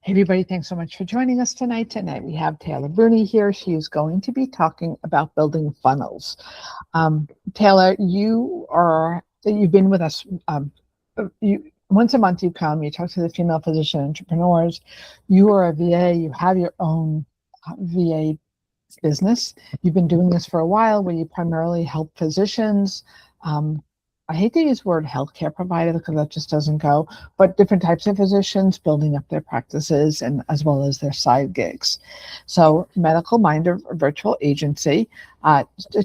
Hey everybody, thanks so much for joining us tonight. Tonight we have Taylor Brune here. She is going to be talking about building funnels. Taylor, you've been with us. You once a month you come, you talk to the female physician entrepreneurs. You are a VA. You have your own VA business. You've been doing this for a while, where you primarily help physicians. I hate to use the word healthcare provider because that just doesn't go, but different types of physicians building up their practices and as well as their side gigs. So Medical Mind, a virtual agency,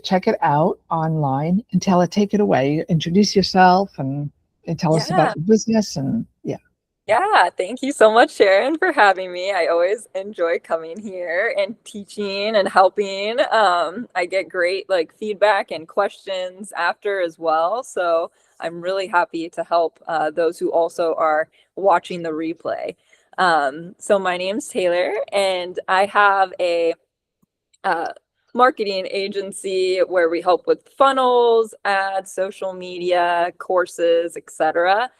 check it out online. And Taylor, take it away. Introduce yourself and tell us about Yeah, your business. And yeah. yeah. Thank you so much, Sharon, for having me. I always enjoy coming here and teaching and helping. I get great feedback and questions after as well. So I'm really happy to help those who also are watching the replay. So my name's Taylor, and I have a uh, marketing agency where we help with funnels, ads, social media, courses, etc.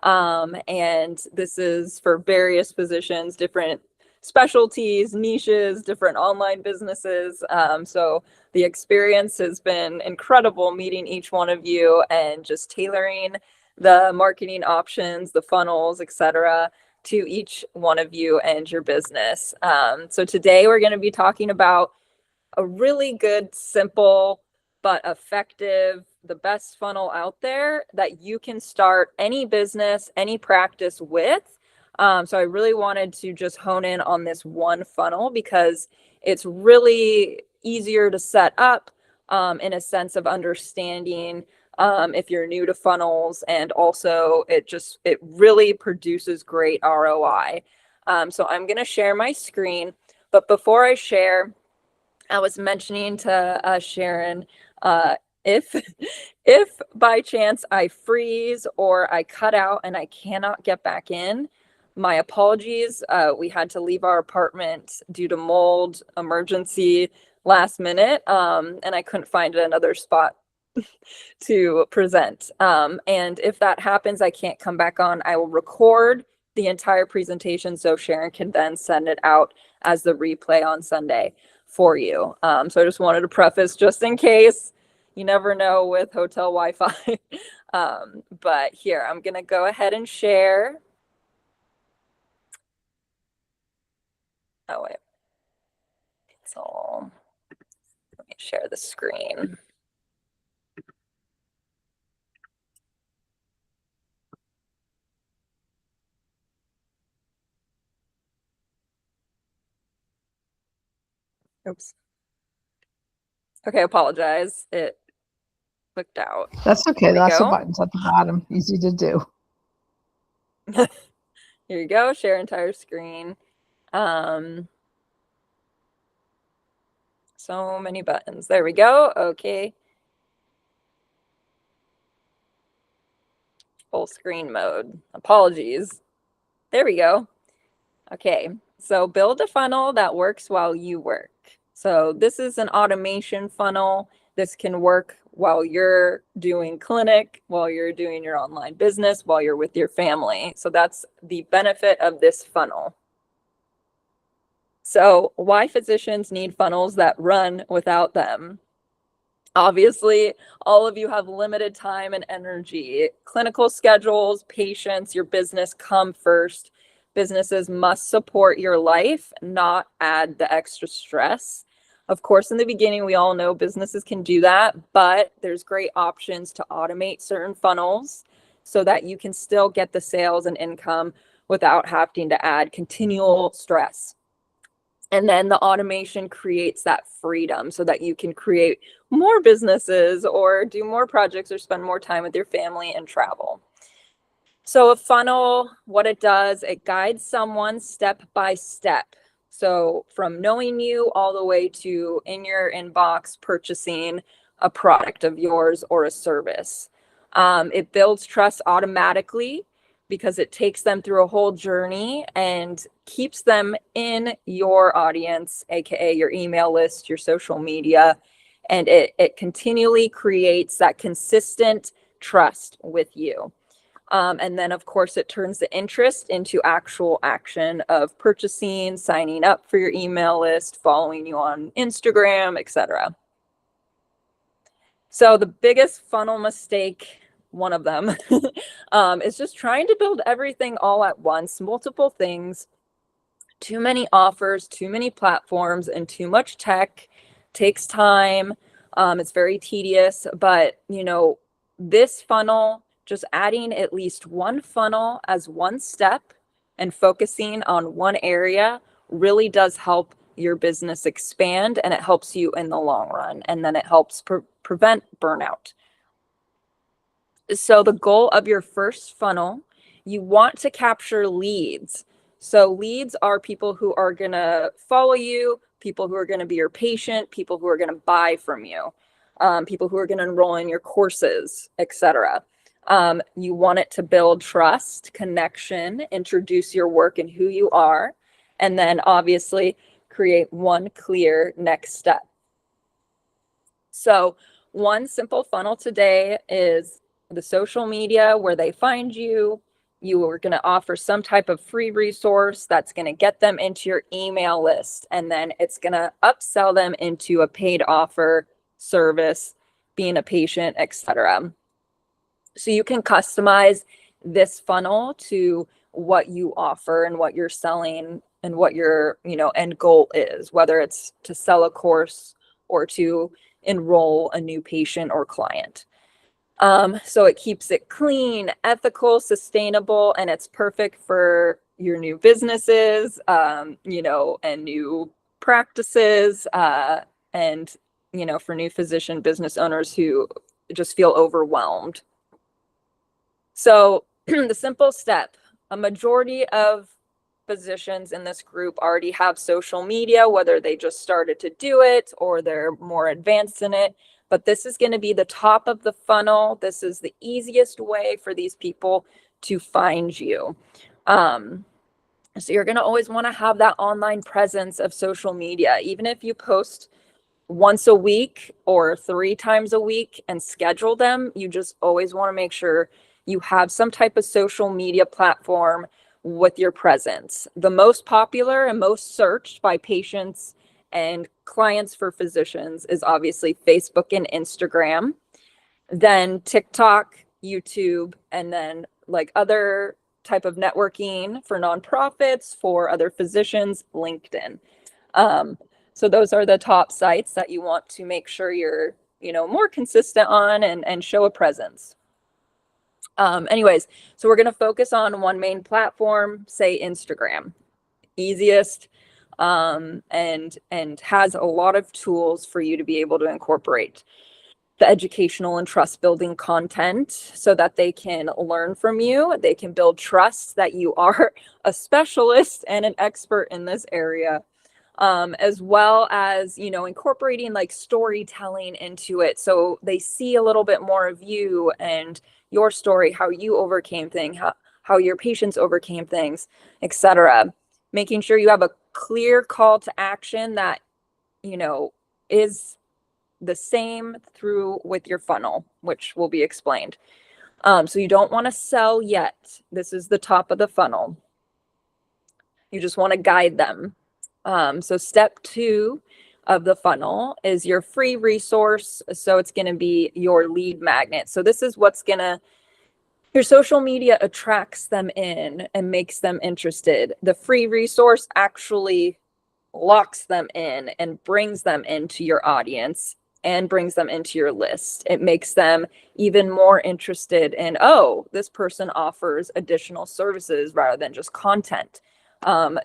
And this is for various positions, different specialties, niches, different online businesses. So the experience has been incredible meeting each one of you and just tailoring the marketing options, the funnels, etc., to each one of you and your business. So today we're going to be talking about a really good, simple, but effective, the best funnel out there that you can start any business, any practice with. So I really wanted to just hone in on this one funnel because it's really easier to set up in a sense of understanding if you're new to funnels, and also it really produces great ROI. So I'm going to share my screen, but before I share, I was mentioning to Sharon, if if by chance I freeze or I cut out and I cannot get back in, my apologies. We had to leave our apartment due to mold emergency last minute, and I couldn't find another spot to present. And if that happens, I can't come back on. I will record the entire presentation so Sharon can then send it out as the replay on Sunday for you. So I just wanted to preface, just in case, you never know with hotel Wi-Fi. But here, I'm going to go ahead and share. Oh, wait. So let me share the screen. Oops. Okay, apologize. It clicked out. That's okay. There we Lots of go. buttons at the bottom. Easy to do. Here you go. Share entire screen. So many buttons. There we go. Okay. Full screen mode. Apologies. There we go. Okay. So build a funnel that works while you work. So this is an automation funnel. This can work while you're doing clinic, while you're doing your online business, while you're with your family. So that's the benefit of this funnel. So why physicians need funnels that run without them? Obviously, all of you have limited time and energy. Clinical schedules, patients, your business come first. Businesses must support your life, not add the extra stress. Of course, in the beginning, we all know businesses can do that, but there's great options to automate certain funnels so that you can still get the sales and income without having to add continual stress. And then the automation creates that freedom so that you can create more businesses or do more projects or spend more time with your family and travel. So a funnel, what it does, it guides someone step by step. So from knowing you all the way to in your inbox purchasing a product of yours or a service. It builds trust automatically because it takes them through a whole journey and keeps them in your audience, aka your email list, your social media, and it continually creates that consistent trust with you. And then, of course, it turns the interest into actual action of purchasing, signing up for your email list, following you on Instagram, etc. So the biggest funnel mistake, one of them, is just trying to build everything all at once, multiple things, too many offers, too many platforms, and too much tech. Takes time. It's very tedious, but this funnel, just adding at least one funnel as one step and focusing on one area really does help your business expand, and it helps you in the long run, and then it helps prevent burnout. So the goal of your first funnel, you want to capture leads. So leads are people who are going to follow you, people who are going to be your patient, people who are going to buy from you, people who are going to enroll in your courses, etc. You want it to build trust, connection, introduce your work and who you are, and then obviously create one clear next step. So one simple funnel today is the social media where they find you. You are going to offer some type of free resource that's going to get them into your email list, and then it's going to upsell them into a paid offer, service, being a patient, etc. So you can customize this funnel to what you offer and what you're selling and what your end goal is, whether it's to sell a course or to enroll a new patient or client. So it keeps it clean, ethical, sustainable, and it's perfect for your new businesses, and new practices, and for new physician business owners who just feel overwhelmed. So the simple step, a majority of physicians in this group already have social media, whether they just started to do it or they're more advanced in it. But this is going to be the top of the funnel. This is the easiest way for these people to find you. So you're going to always want to have that online presence of social media, even if you post once a week or 3 times a week and schedule them. You just always want to make sure you have some type of social media platform with your presence. The most popular and most searched by patients and clients for physicians is obviously Facebook and Instagram, then TikTok, YouTube, and then like other type of networking for nonprofits, for other physicians, LinkedIn. So those are the top sites that you want to make sure you're, more consistent on and show a presence. Anyways, so we're going to focus on one main platform, say Instagram, easiest, and has a lot of tools for you to be able to incorporate the educational and trust building content so that they can learn from you. They can build trust that you are a specialist and an expert in this area. As well as, incorporating like storytelling into it. So they see a little bit more of you and your story, how you overcame things, how your patients overcame things, etc. Making sure you have a clear call to action that, is the same through with your funnel, which will be explained. So you don't want to sell yet. This is the top of the funnel. You just want to guide them. So step 2 of the funnel is your free resource. So it's going to be your lead magnet. So this is what's your social media attracts them in and makes them interested. The free resource actually locks them in and brings them into your audience and brings them into your list. It makes them even more interested in, oh, this person offers additional services rather than just content.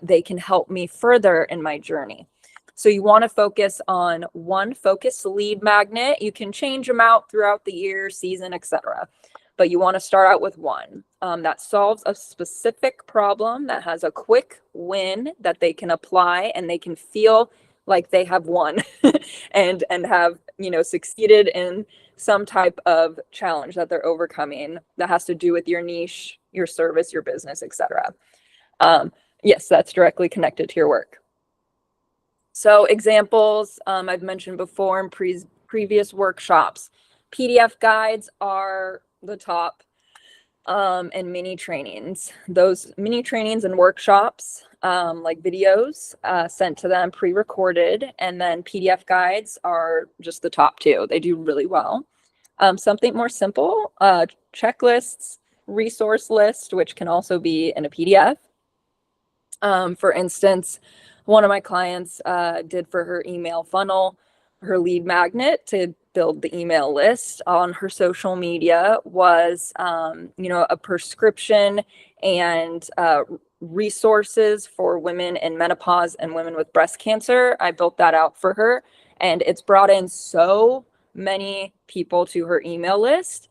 They can help me further in my journey. So you want to focus on one focused lead magnet. You can change them out throughout the year, season, etc. But you want to start out with one that solves a specific problem, that has a quick win that they can apply and they can feel like they have won and have, succeeded in some type of challenge that they're overcoming that has to do with your niche, your service, your business, etc. Yes, that's directly connected to your work. So examples I've mentioned before in previous workshops. PDF guides are the top. and mini trainings. Those mini trainings and workshops, like videos sent to them pre-recorded, and then PDF guides are just the top two. They do really well. Something more simple, checklists, resource list, which can also be in a PDF. For instance, one of my clients did for her email funnel, her lead magnet to build the email list on her social media was, a prescription and resources for women in menopause and women with breast cancer. I built that out for her, and it's brought in so many people to her email list.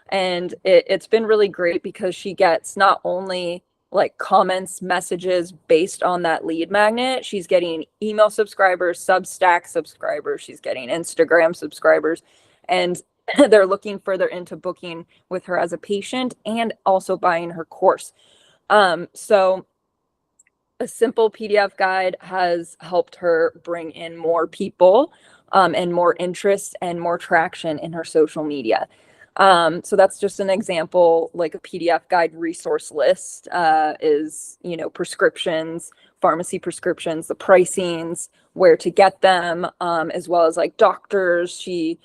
And it's been really great because she gets not only like comments, messages based on that lead magnet. She's getting email subscribers, Substack subscribers, she's getting Instagram subscribers, and they're looking further into booking with her as a patient and also buying her course. So a simple PDF guide has helped her bring in more people and more interest and more traction in her social media. So that's just an example, like a PDF guide resource list is, prescriptions, pharmacy prescriptions, the pricings, where to get them, as well as like doctors. She,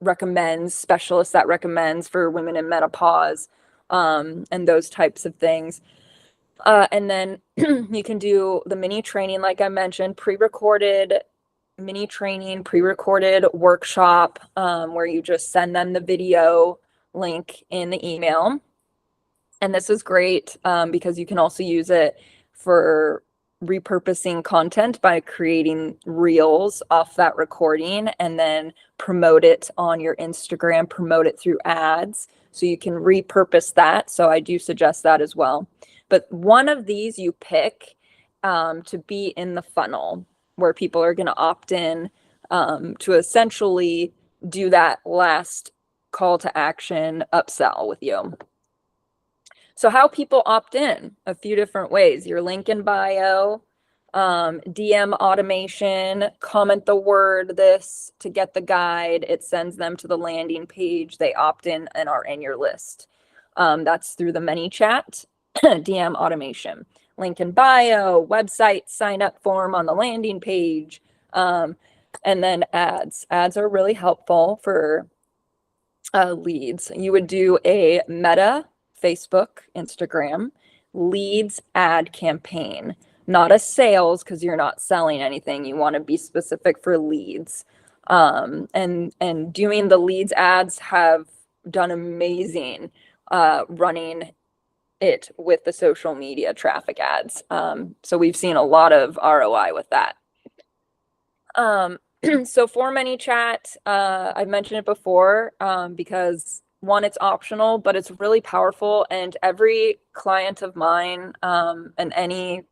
recommends specialists that recommends for women in menopause, and those types of things. And then you can do the mini training, like I mentioned, pre-recorded mini training, pre-recorded workshop, where you just send them the video link in the email. And this is great because you can also use it for repurposing content by creating reels off that recording and then promote it on your Instagram, promote it through ads. So you can repurpose that. So I do suggest that as well. But one of these you pick to be in the funnel where people are going to opt in to essentially do that last call to action upsell with you. So how people opt in, a few different ways. Your link in bio, DM automation, comment the word this to get the guide. It sends them to the landing page. They opt in and are in your list. That's through the ManyChat DM automation. Link in bio, website sign up form on the landing page, and then ads. Ads are really helpful for leads. You would do a Meta, Facebook, Instagram, leads ad campaign, not a sales because you're not selling anything. You want to be specific for leads. And doing the leads ads have done amazing running it with the social media traffic ads. So we've seen a lot of ROI with that. So for ManyChat, I've mentioned it before because one, it's optional, but it's really powerful. And every client of mine and any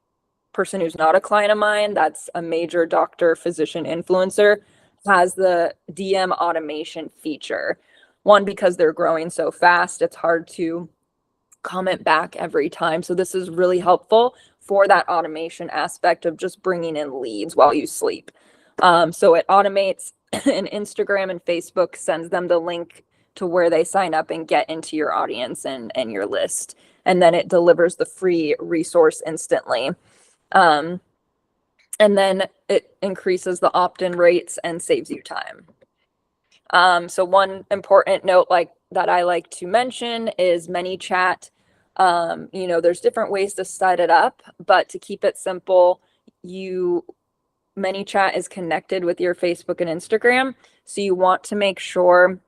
person who's not a client of mine, that's a major doctor, physician, influencer, has the DM automation feature. One, because they're growing so fast, it's hard to comment back every time. So this is really helpful for that automation aspect of just bringing in leads while you sleep. So it automates and Instagram and Facebook sends them the link to where they sign up and get into your audience and your list. And then it delivers the free resource instantly. And then it increases the opt-in rates and saves you time. So one important note that I like to mention is ManyChat. There's different ways to set it up, but to keep it simple, ManyChat is connected with your Facebook and Instagram. So you want to make sure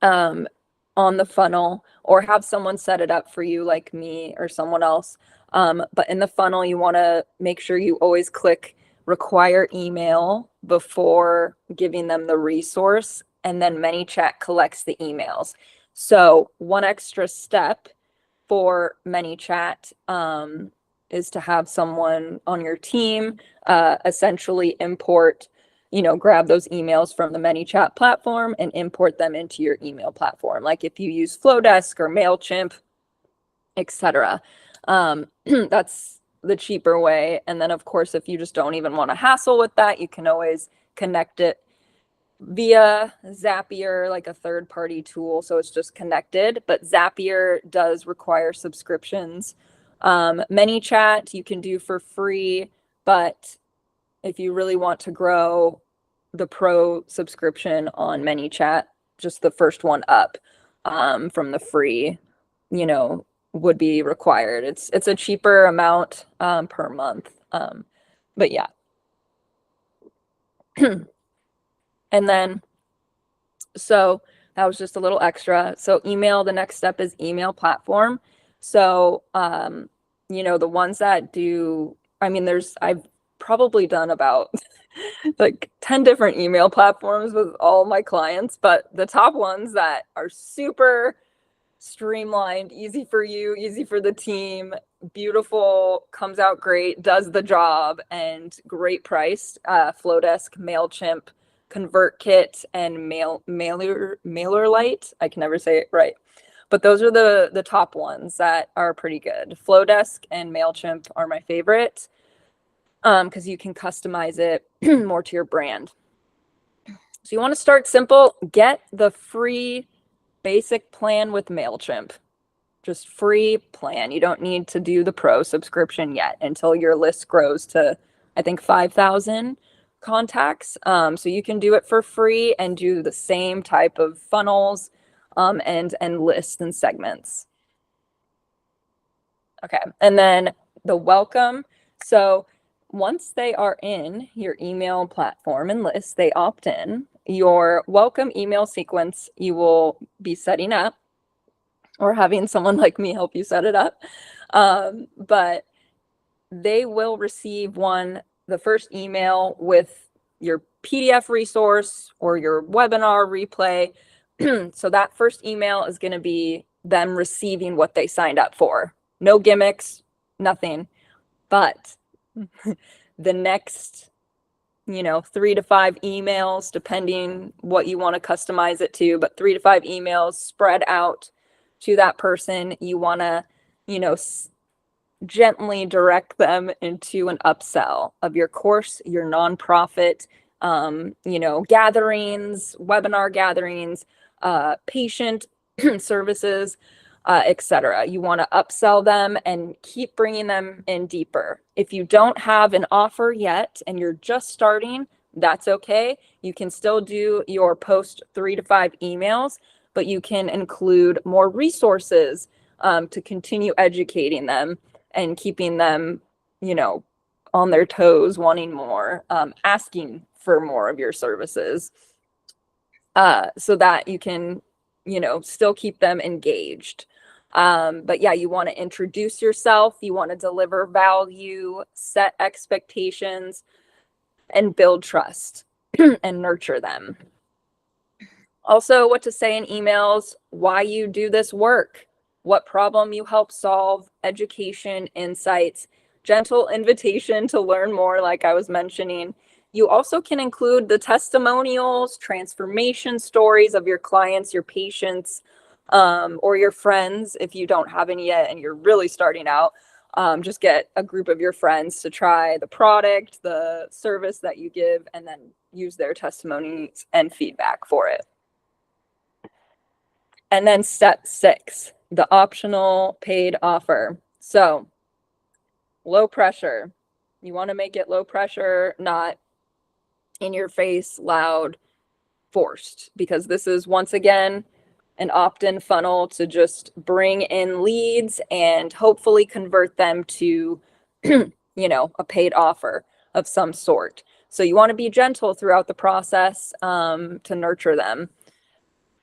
on the funnel or have someone set it up for you like me or someone else. But in the funnel, you want to make sure you always click require email before giving them the resource, and then ManyChat collects the emails. So one extra step for ManyChat is to have someone on your team essentially grab those emails from the ManyChat platform and import them into your email platform. Like if you use Flowdesk or MailChimp, etc. That's the cheaper way. And then of course, if you just don't even want to hassle with that, you can always connect it via Zapier, like a third-party tool, so it's just connected, but Zapier does require subscriptions. ManyChat you can do for free, but if you really want to grow, the pro subscription on ManyChat, just the first one up from the free, would be required. It's a cheaper amount per month. But yeah. And then, so that was just a little extra. So email, the next step is email platform. So, the ones that do, I've probably done about like 10 different email platforms with all my clients, but the top ones that are super streamlined, easy for you, easy for the team, beautiful, comes out great, does the job, and great priced, Flowdesk, MailChimp, ConvertKit, and MailerLite. I can never say it right. But those are the top ones that are pretty good. Flowdesk and MailChimp are my favorite because you can customize it more to your brand. So you want to start simple. Get the free basic plan with MailChimp. Just free plan. You don't need to do the pro subscription yet until your list grows to, I think, 5,000 contacts. So you can do it for free and do the same type of funnels and lists and segments. Okay, and then the welcome. So once they are in your email platform and list, they opt in. Your welcome email sequence you will be setting up or having someone like me help you set it up. But they will receive the first email with your PDF resource or your webinar replay. So that first email is going to be them receiving what they signed up for. No gimmicks, nothing. But the next, 3 to 5 emails, depending what you want to customize it to, but 3 to 5 emails spread out to that person. You want to, gently direct them into an upsell of your course, your nonprofit, gatherings, webinar gatherings, patient services, etc. You want to upsell them and keep bringing them in deeper. If you don't have an offer yet and you're just starting, that's okay. You can still do your post 3 to 5 emails, but you can include more resources to continue educating them and keeping them, on their toes, wanting more, asking for more of your services, so that you can, still keep them engaged. But yeah, you want to introduce yourself, you want to deliver value, set expectations, and build trust and nurture them. Also, what to say in emails, why you do this work, what problem you help solve, education, insights, gentle invitation to learn more, like I was mentioning. You also can include the testimonials, transformation stories of your clients, your patients, or your friends. If you don't have any yet and you're really starting out, just get a group of your friends to try the product, the service that you give, and then use their testimonies and feedback for it. And then step 6, the optional paid offer. So low pressure. You want to make it low pressure, not in your face, loud, forced, because this is, once again, an opt-in funnel to just bring in leads and hopefully convert them to, a paid offer of some sort. So you want to be gentle throughout the process to nurture them.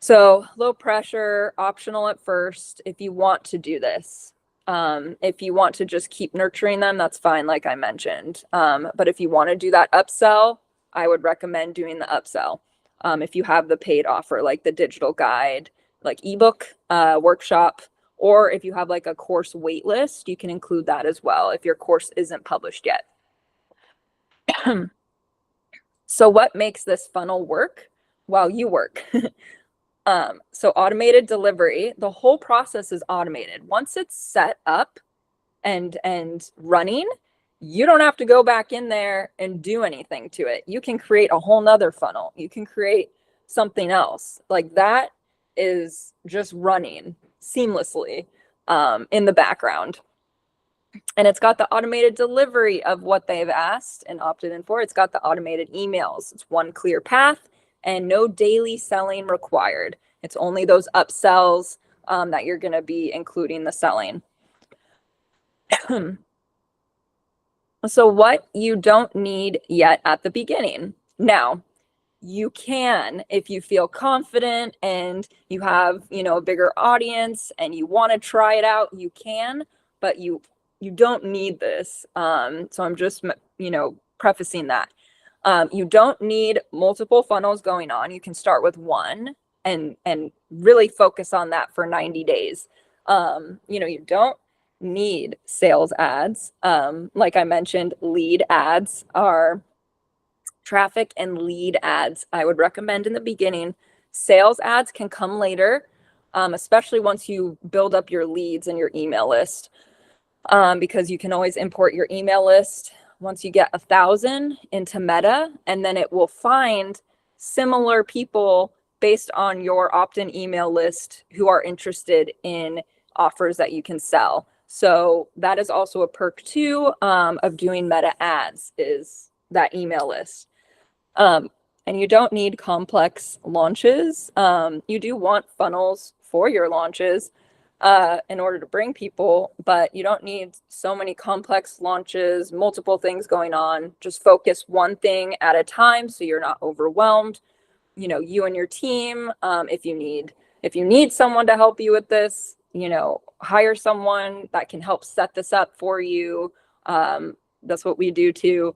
So low pressure, optional at first, if you want to do this. If you want to just keep nurturing them, that's fine, like I mentioned. But if you want to do that upsell, I would recommend doing the upsell. If you have the paid offer, like the digital guide, like ebook, workshop, or if you have like a course wait list, you can include that as well if your course isn't published yet. So what makes this funnel work while you work? So automated delivery, the whole process is automated. Once it's set up and running, you don't have to go back in there and do anything to it. You can create a whole nother funnel. You can create something else. Like that is just running seamlessly in the background. And it's got the automated delivery of what they've asked and opted in for. It's got the automated emails. It's one clear path and no daily selling required. It's only those upsells that you're going to be including the selling. So what you don't need yet at the beginning. Now, you can, if you feel confident and you have, a bigger audience and you want to try it out, you can, but you don't need this. So I'm just, prefacing that. You don't need multiple funnels going on. You can start with one and really focus on that for 90 days. You don't need sales ads. Like I mentioned, lead ads are traffic and lead ads I would recommend in the beginning. Sales ads can come later, especially once you build up your leads and your email list, because you can always import your email list once you get 1,000 into Meta, and then it will find similar people based on your opt-in email list who are interested in offers that you can sell. So that is also a perk too of doing Meta ads, is that email list. And you don't need complex launches. You do want funnels for your launches in order to bring people, but you don't need so many complex launches, multiple things going on. Just focus one thing at a time so you're not overwhelmed. You and your team, if you need someone to help you with this, hire someone that can help set this up for you. That's what we do too.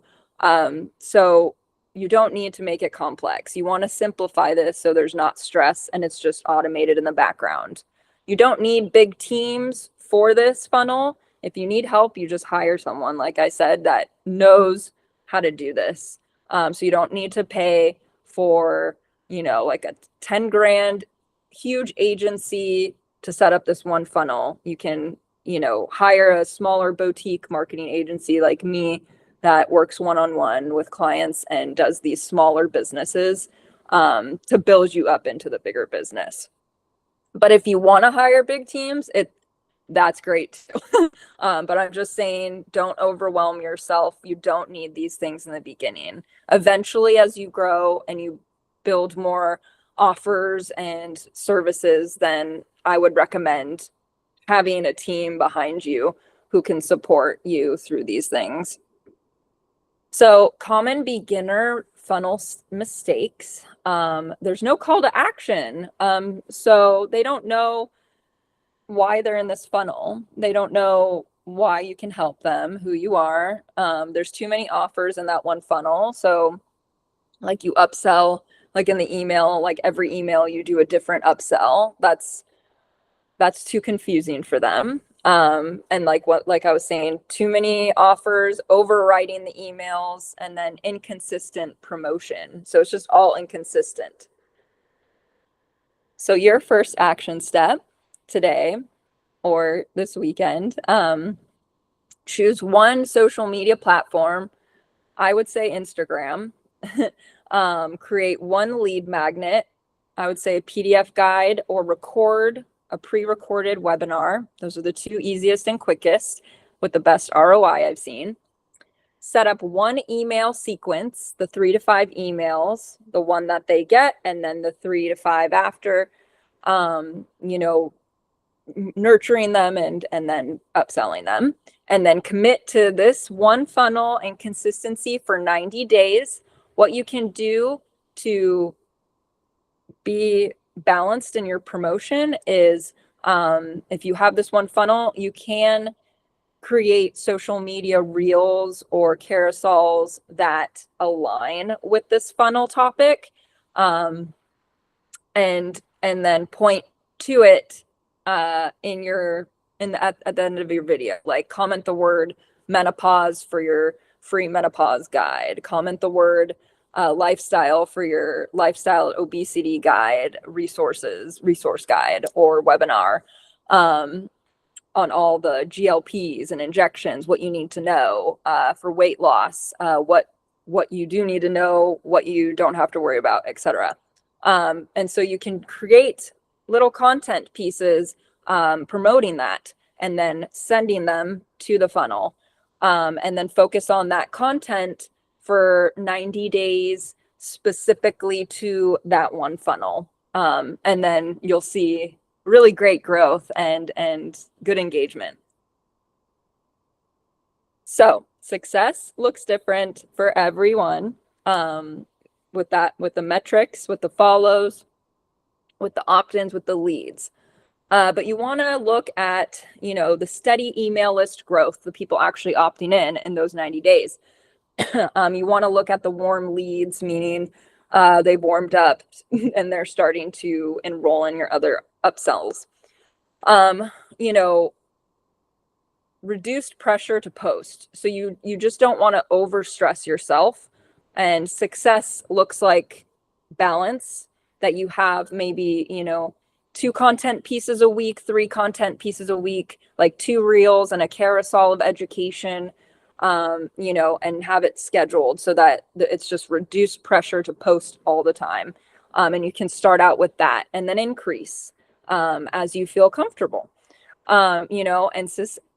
So you don't need to make it complex. You want to simplify this so there's not stress and it's just automated in the background. You don't need big teams for this funnel. If you need help, you just hire someone, like I said, that knows how to do this. So you don't need to pay for, like a 10 grand huge agency to set up this one funnel. You can, hire a smaller boutique marketing agency like me that works one-on-one with clients and does these smaller businesses to build you up into the bigger business. But if you want to hire big teams, that's great too. But I'm just saying, don't overwhelm yourself. You don't need these things in the beginning. Eventually, as you grow and you build more offers and services, then I would recommend having a team behind you who can support you through these things. So common beginner funnel mistakes. There's no call to action. So they don't know why they're in this funnel. They don't know why you can help them, who you are. There's too many offers in that one funnel. So like you upsell, like in the email, like every email you do a different upsell. That's too confusing for them. And like I was saying, too many offers, overwriting the emails, and then inconsistent promotion. So it's just all inconsistent. So your first action step today or this weekend, choose one social media platform. I would say Instagram. Create one lead magnet. I would say a PDF guide or record a pre-recorded webinar. Those are the two easiest and quickest with the best ROI I've seen. Set up one email sequence, the 3 to 5 emails, the one that they get, and then the 3 to 5 after, nurturing them and then upselling them. And then commit to this one funnel and consistency for 90 days. What you can do to be balanced in your promotion is if you have this one funnel, you can create social media reels or carousels that align with this funnel topic, and then point to it at the end of your video. Like comment the word menopause for your free menopause guide. Comment the word lifestyle for your lifestyle obesity guide, resource guide or webinar. on all the GLPs and injections, what you need to know for weight loss, what you do need to know, what you don't have to worry about, etc. And so you can create little content pieces promoting that and then sending them to the funnel, and then focus on that content for 90 days specifically to that one funnel. And then you'll see really great growth and good engagement. So success looks different for everyone, with the metrics, with the follows, with the opt-ins, with the leads. But you want to look at, the steady email list growth, the people actually opting in those 90 days. You want to look at the warm leads, meaning they've warmed up and they're starting to enroll in your other upsells. You know, reduced pressure to post. So you just don't want to overstress yourself. And success looks like balance, that you have maybe, 2 content pieces a week, 3 content pieces a week, like 2 reels and a carousel of education, and have it scheduled so that it's just reduced pressure to post all the time. And you can start out with that and then increase as you feel comfortable. And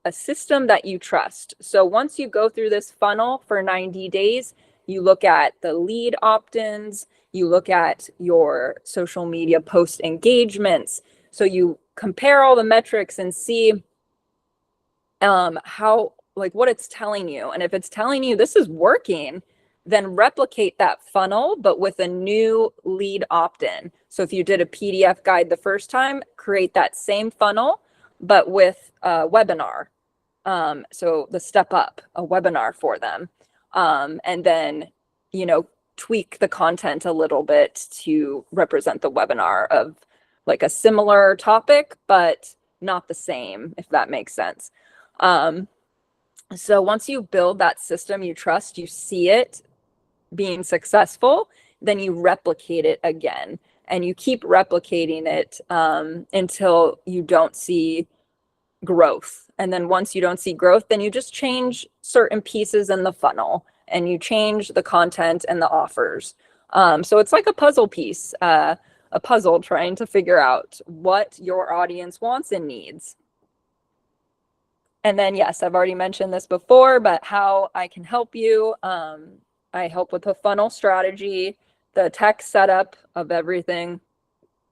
a system that you trust. So once you go through this funnel for 90 days, you look at the lead opt-ins, you look at your social media post engagements. So you compare all the metrics and see how, like, what it's telling you. And if it's telling you this is working, then replicate that funnel, but with a new lead opt-in. So if you did a PDF guide the first time, create that same funnel, but with a webinar. So the step up, a webinar for them. And then, tweak the content a little bit to represent the webinar of like a similar topic, but not the same, if that makes sense. So once you build that system you trust, you see it being successful, then you replicate it again. And you keep replicating it until you don't see growth. And then once you don't see growth, then you just change certain pieces in the funnel and you change the content and the offers. So it's like a puzzle piece, a puzzle trying to figure out what your audience wants and needs. And then, yes, I've already mentioned this before, but how I can help you. I help with the funnel strategy, the tech setup of everything,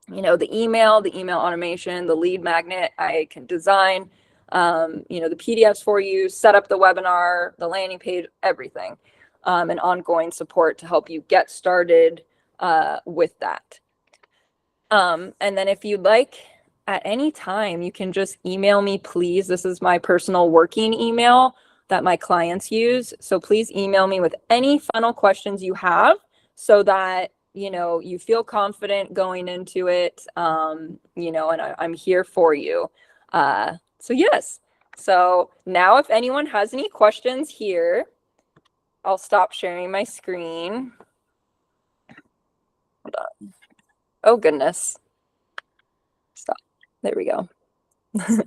the email automation, the lead magnet I can design, the PDFs for you, set up the webinar, the landing page, everything, and ongoing support to help you get started with that. And then if you'd like, at any time, you can just email me, please. This is my personal working email that my clients use. So please email me with any funnel questions you have so that you feel confident going into it, and I'm here for you. So yes. So now if anyone has any questions here, I'll stop sharing my screen. Hold on. Oh, goodness. Stop. There we go.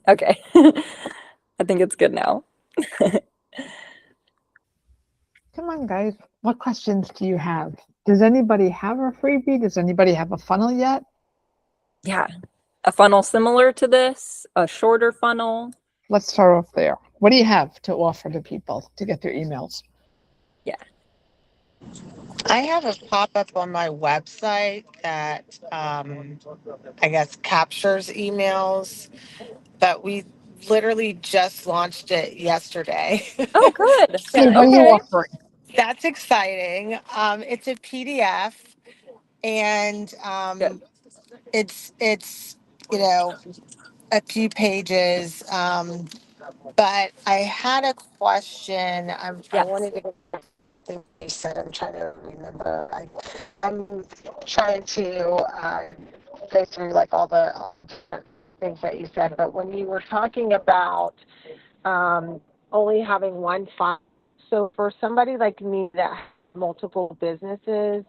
Okay. I think it's good now. Come on, guys. What questions do you have? Does anybody have a freebie? Does anybody have a funnel yet? Yeah. A funnel similar to this, a shorter funnel. Let's start off there. What do you have to offer to people to get their emails? Yeah. I have a pop-up on my website that I guess captures emails, but we literally just launched it yesterday. Oh, good. Hey, what are you Okay. offering? That's exciting. It's a PDF, and Good. it's a few pages. But I had a question. I Yes. wanted to go back to what you said. I'm trying to remember. I'm trying to go through like all the things that you said. But when you were talking about only having one file, so for somebody like me that has multiple businesses,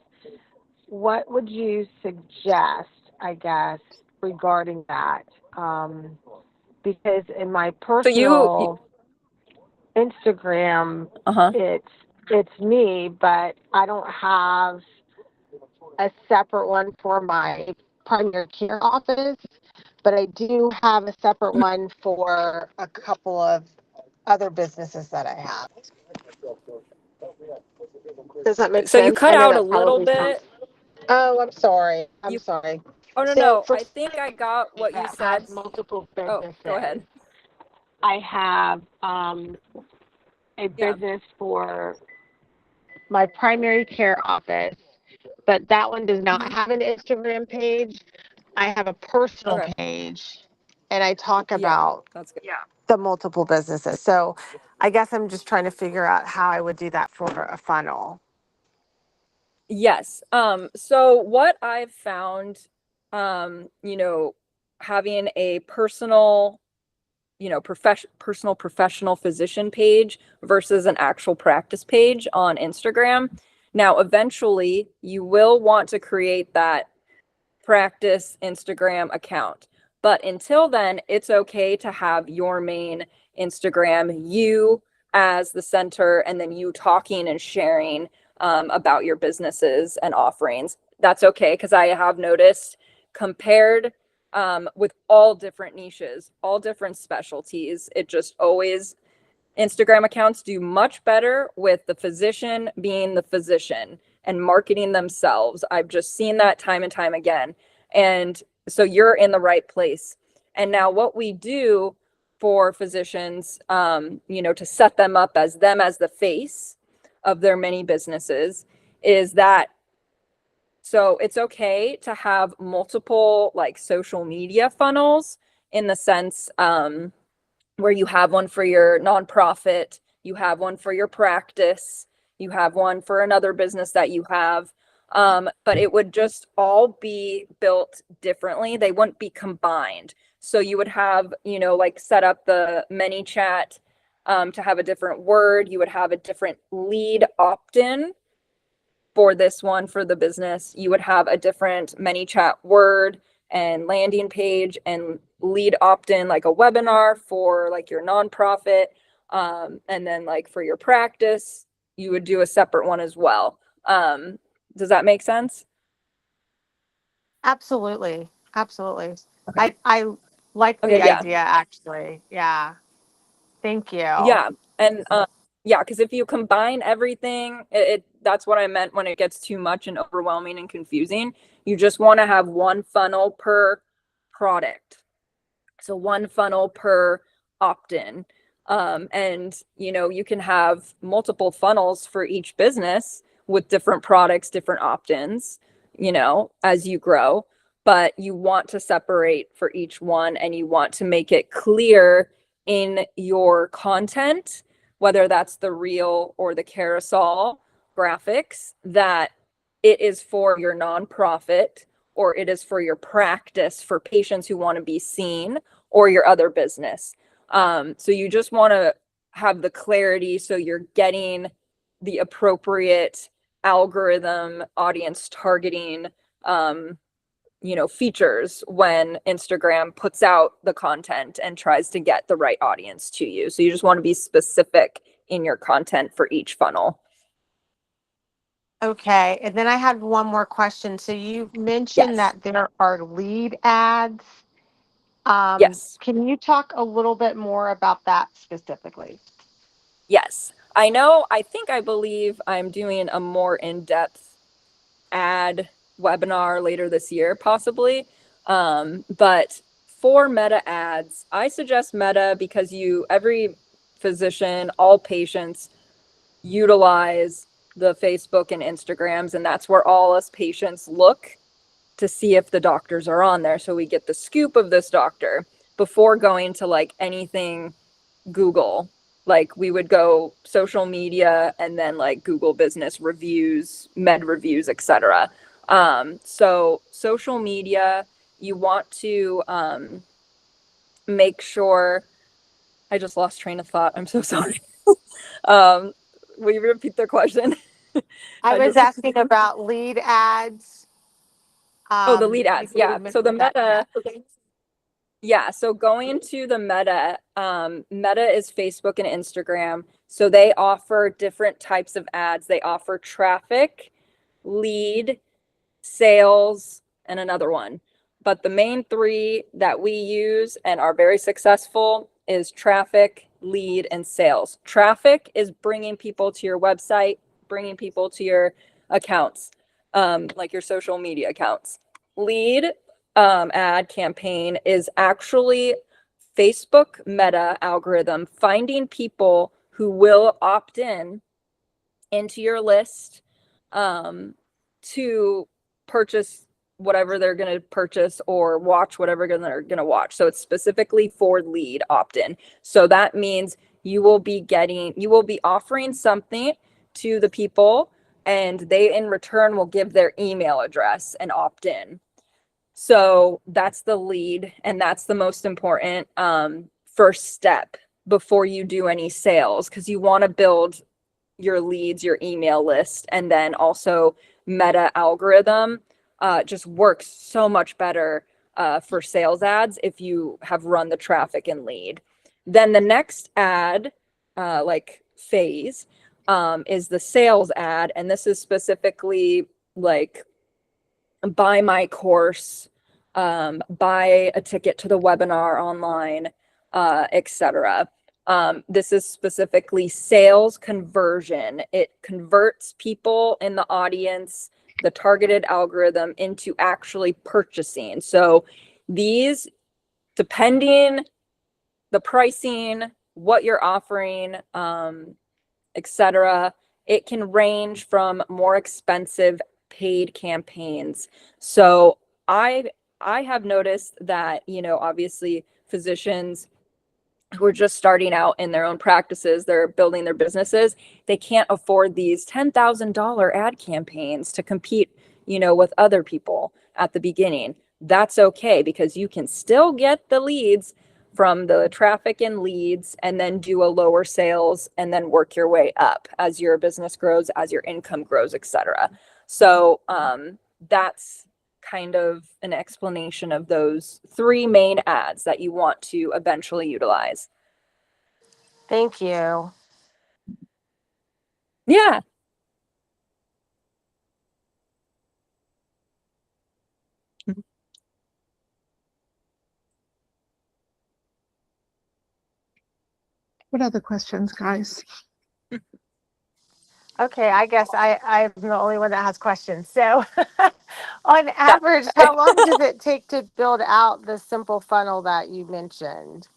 what would you suggest, I guess, regarding that? because in my So personal Instagram, uh-huh. it's me, but I don't have a separate one for my primary care office, but I do have a separate one for a couple of other businesses that I have. Does that make So you sense? cut I know out a that little probably sounds. bit. Oh, I'm sorry. I'm You sorry. Oh, no, So no. for I think I got what you that said. have multiple Oh, go businesses, ahead. I have a Yeah. business for my primary care office, but that one does not Hmm. have an Instagram page. I have a personal Okay. page, and I talk Yeah, about that's good. the multiple businesses. So I guess I'm just trying to figure out how I would do that for a funnel. Yes. So what I've found, having a personal, personal professional physician page versus an actual practice page on Instagram. Now, eventually, you will want to create that practice Instagram account. But until then, it's okay to have your main Instagram, you as the center, and then you talking and sharing about your businesses and offerings. That's okay, because I have noticed compared with all different niches, all different specialties, it just always Instagram accounts do much better with the physician being the physician and marketing themselves. I've just seen that time and time again. And so you're in the right place. And now what we do for physicians, to set them up as the face of their many businesses is that so it's okay to have multiple like social media funnels in the sense where you have one for your nonprofit, you have one for your practice, you have one for another business that you have. But it would just all be built differently. They wouldn't be combined. So you would have, like set up the ManyChat to have a different word. You would have a different lead opt-in for this one for the business. You would have a different ManyChat word and landing page and lead opt-in like a webinar for like your nonprofit. And then like for your practice, you would do a separate one as well. Does that make sense? Absolutely. Absolutely. Okay. I like the Okay, yeah. idea actually. Yeah. Thank you. Yeah. And yeah, because if you combine everything, that's what I meant when it gets too much and overwhelming and confusing. You just want to have one funnel per product. So one funnel per opt-in. And you can have multiple funnels for each business with different products, different opt-ins, as you grow. But you want to separate for each one and you want to make it clear in your content, whether that's the reel or the carousel graphics, that it is for your nonprofit or it is for your practice for patients who want to be seen or your other business. So you just want to have the clarity so you're getting the appropriate algorithm, audience targeting, features when Instagram puts out the content and tries to get the right audience to you. So you just want to be specific in your content for each funnel. Okay. And then I had one more question. So you mentioned Yes. that there are lead ads. Yes. Can you talk a little bit more about that specifically? Yes. I believe I'm doing a more in-depth ad webinar later this year, possibly. But for Meta ads, I suggest Meta because every physician, all patients utilize the Facebook and Instagrams, and that's where all us patients look to see if the doctors are on there. So we get the scoop of this doctor before going to like anything Google. Like we would go social media and then like Google business reviews, med reviews, etc. So social media, you want to make sure. I just lost train of thought. I'm so sorry. um, will you repeat the question? I I was just asking about lead ads. Oh, the lead You ads. Yeah. So the mentioned that. Yeah. Meta, Yeah, so going to the Meta, Meta is Facebook and Instagram. So they offer different types of ads. They offer traffic, lead, sales, and another one. But the main three that we use and are very successful is traffic, lead, and sales. Traffic is bringing people to your website, bringing people to your accounts, like your social media accounts. Lead ad campaign is actually Facebook Meta algorithm finding people who will opt in into your list to purchase whatever they're going to purchase or watch whatever they're going to watch. So it's specifically for lead opt-in. So that means you will be offering something to the people, and they in return will give their email address and opt in. So that's the lead, and that's the most important first step before you do any sales, because you want to build your leads, your email list, and then also Meta algorithm just works so much better for sales ads if you have run the traffic and lead. Then the next ad, like phase, is the sales ad, and this is specifically like buy my course, buy a ticket to the webinar online, etc. This is specifically sales conversion. It converts people in the audience, the targeted algorithm, into actually purchasing. So these, depending the pricing, what you're offering, etc., it can range from more expensive paid campaigns. So I have noticed that, obviously physicians who are just starting out in their own practices, they're building their businesses, they can't afford these $10,000 ad campaigns to compete, with other people at the beginning. That's okay, because you can still get the leads from the traffic and leads, and then do a lower sales, and then work your way up as your business grows, as your income grows, etc. So that's kind of an explanation of those three main ads that you want to eventually utilize. Thank you. Yeah. What other questions, guys? Okay, I guess I'm the only one that has questions. So, on average, how long does it take to build out the simple funnel that you mentioned?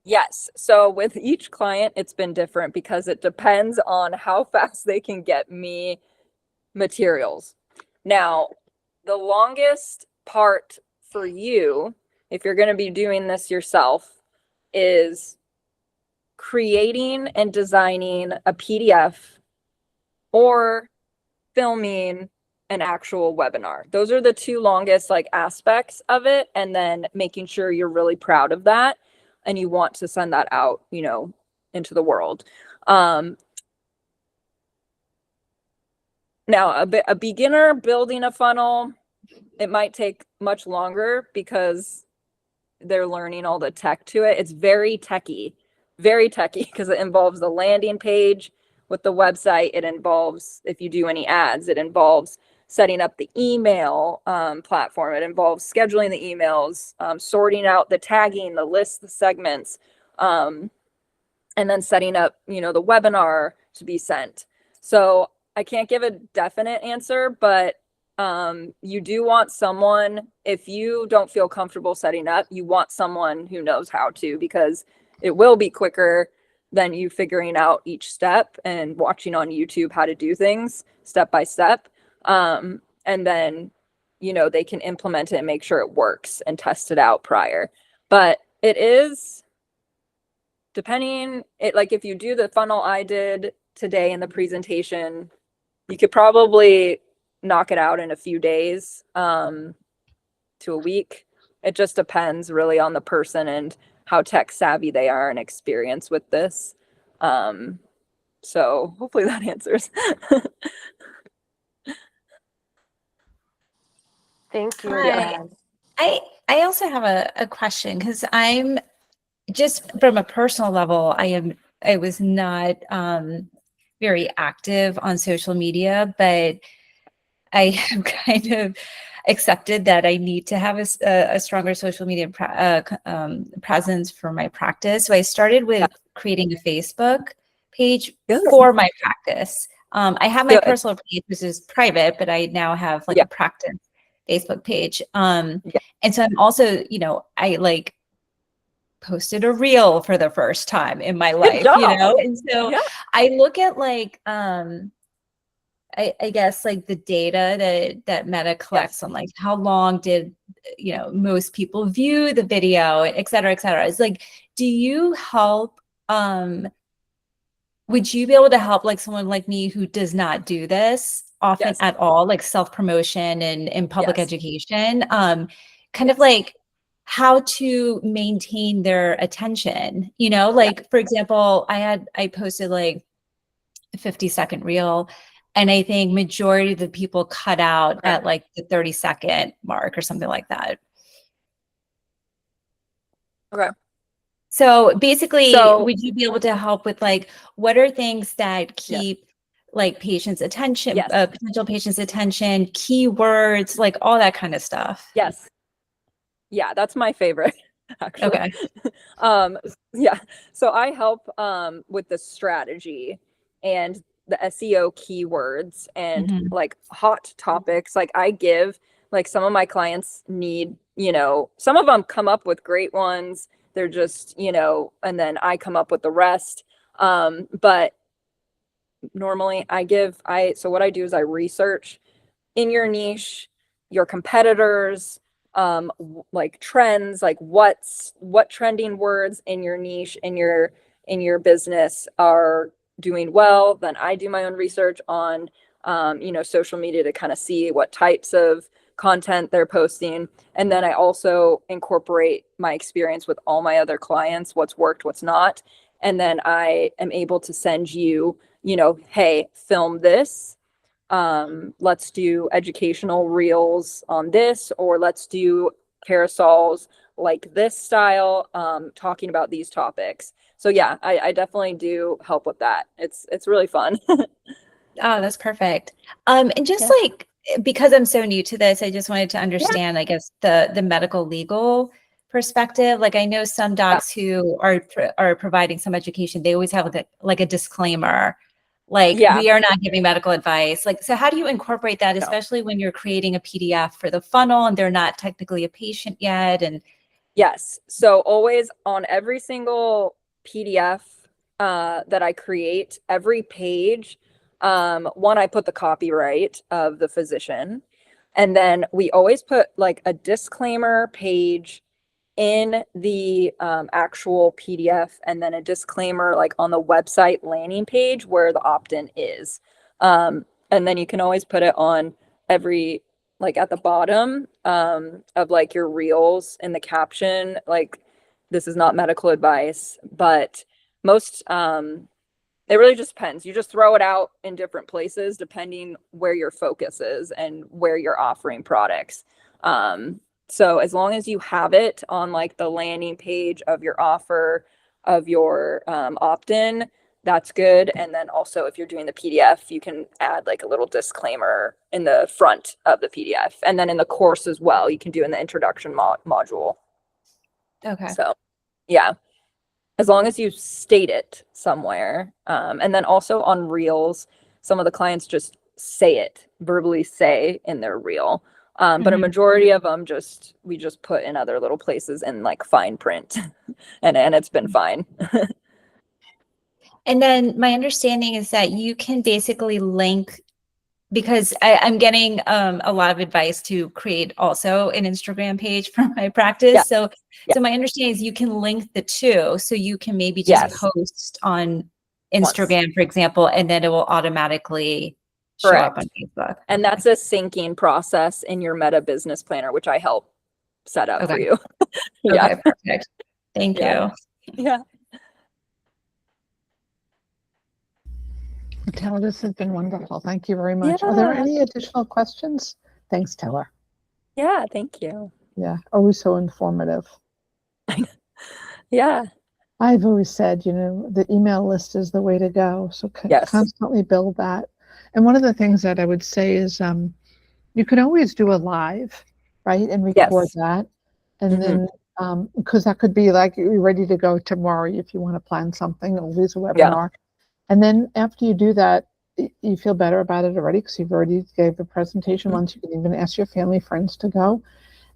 Yes. So with each client, it's been different because it depends on how fast they can get me materials. Now, the longest part for you, if you're going to be doing this yourself, is creating and designing a PDF or filming an actual webinar. Those are the two longest aspects of it, and then making sure you're really proud of that and you want to send that out, into the world. Now a beginner building a funnel, it might take much longer because they're learning all the tech to it. It's very techy because it involves the landing page with the website. It involves, if you do any ads, it involves setting up the email platform. It involves scheduling the emails, sorting out the tagging, the lists, the segments, and then setting up, the webinar to be sent. So I can't give a definite answer, but you do want someone, if you don't feel comfortable setting up, you want someone who knows how to, because it will be quicker than you figuring out each step and watching on YouTube how to do things step by step. And then, they can implement it and make sure it works and test it out prior. But it is depending, if you do the funnel I did today in the presentation, you could probably knock it out in a few days to a week. It just depends really on the person and how tech savvy they are and experience with this. So hopefully that answers. Thank you. Hi. I I also have a question, because I'm just from a personal level, I was not very active on social media, but I have kind of accepted that I need to have a stronger social media presence for my practice. So I started with creating a Facebook page for my practice. I have my personal page, which is private, but I now have like a practice Facebook page. And so I'm also, I like posted a reel for the first time in my life, and so I look at like, I guess like the data that Meta collects on like how long did most people view the video, et cetera, et cetera. It's like, do you help? Would you be able to help like someone like me who does not do this often at all, like self-promotion and public education, kind of like how to maintain their attention? Like for example, I posted like a 50-second reel, and I think majority of the people cut out at like the 30-second mark or something like that. Okay. So basically, would you be able to help with like, what are things that keep like patients' attention, potential patients' attention, keywords, like all that kind of stuff? Yes. Yeah, that's my favorite, actually. Okay. So I help with the strategy and the SEO keywords and like hot topics. Like I give, like some of my clients need, some of them come up with great ones. They're just, and then I come up with the rest. But normally so what I do is I research in your niche, your competitors, like trends, like what trending words in your niche, in your business are doing well. Then I do my own research on social media to kind of see what types of content they're posting. And then I also incorporate my experience with all my other clients, what's worked, what's not. And then I am able to send you, hey, film this. Let's do educational reels on this, or let's do carousels like this style, talking about these topics. So yeah, I definitely do help with that. It's really fun. Oh, that's perfect. And just like, because I'm so new to this, I just wanted to understand, I guess, the medical legal perspective. Like I know some docs who are providing some education, they always have like a disclaimer, like we are not giving medical advice. Like, so how do you incorporate that, especially when you're creating a PDF for the funnel and they're not technically a patient yet? And yes, so always on every single PDF that I create, every page, one, I put the copyright of the physician, and then we always put like a disclaimer page in the actual PDF, and then a disclaimer like on the website landing page where the opt-in is. And then you can always put it on every, like at the bottom of like your reels in the caption, like this is not medical advice, but most it really just depends. You just throw it out in different places depending where your focus is and where you're offering products. So as long as you have it on like the landing page of your offer, of your opt-in, that's good. And then also if you're doing the PDF, you can add like a little disclaimer in the front of the PDF. And then in the course as well, you can do in the introduction module. okay. So yeah, as long as you state it somewhere. And then also on reels, some of the clients just verbally say in their reel. But a majority of them we just put in other little places in like fine print and it's been fine. And then my understanding is that you can basically link, because I'm getting a lot of advice to create also an Instagram page for my practice. So my understanding is you can link the two. So you can maybe just post on Instagram, for example, and then it will automatically show up on Facebook. And that's a syncing process in your Meta Business Planner, which I help set up for you. Okay, perfect. Thank you. Yeah. Taylor, this has been wonderful. Thank you very much. Are there any additional questions? Thanks, Taylor. Yeah, thank you. Yeah, always so informative. Yeah. I've always said, the email list is the way to go. So Yes. constantly build that. And one of the things that I would say is you can always do a live, right? And record Yes. that. And Mhm. then, because that could be like you're ready to go tomorrow if you want to plan something, always a Yeah. webinar. And then after you do that, you feel better about it already because you've already gave the presentation Mhm. once. You can even ask your family, friends to go.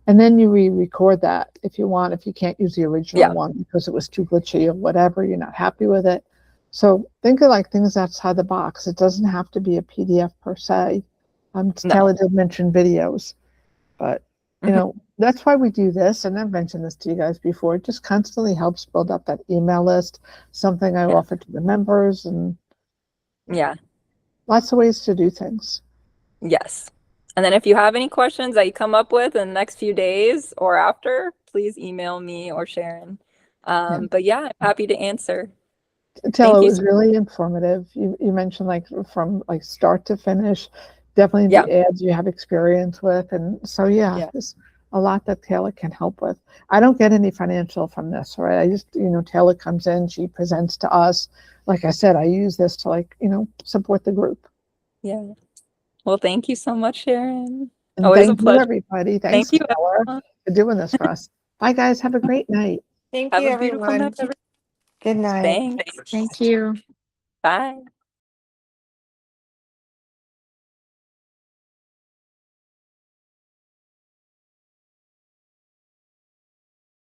And then you re-record that if you want, if you can't use the original Yeah. one because it was too glitchy or whatever, you're not happy with it. So think of like things outside the box. It doesn't have to be a PDF per se. No. Taylor did mention videos, but Mhm. that's why we do this. And I've mentioned this to you guys before. It just constantly helps build up that email list, something I Yeah. offer to the members, and Yeah. lots of ways to do things. Yes. And then if you have any questions that you come up with in the next few days or after, please email me or Sharon. Yeah. But yeah, I'm happy to answer. Taylor, Thank it you. was really informative. You mentioned like from like start to finish, definitely Yeah. the ads you have experience with. And so, yeah, Yeah. there's a lot that Taylor can help with. I don't get any financial from this, right? I just, Taylor comes in, she presents to us. Like I said, I use this to like, support the group. Yeah. Well, thank you so much, Sharon. And Always a thank you, pleasure. everybody. Thanks, Thank you, Taylor, everyone. for doing this for us. Bye, guys. Have a great night. Thank Have you, a beautiful everyone. night. Good night. Thanks. Thank you. Bye.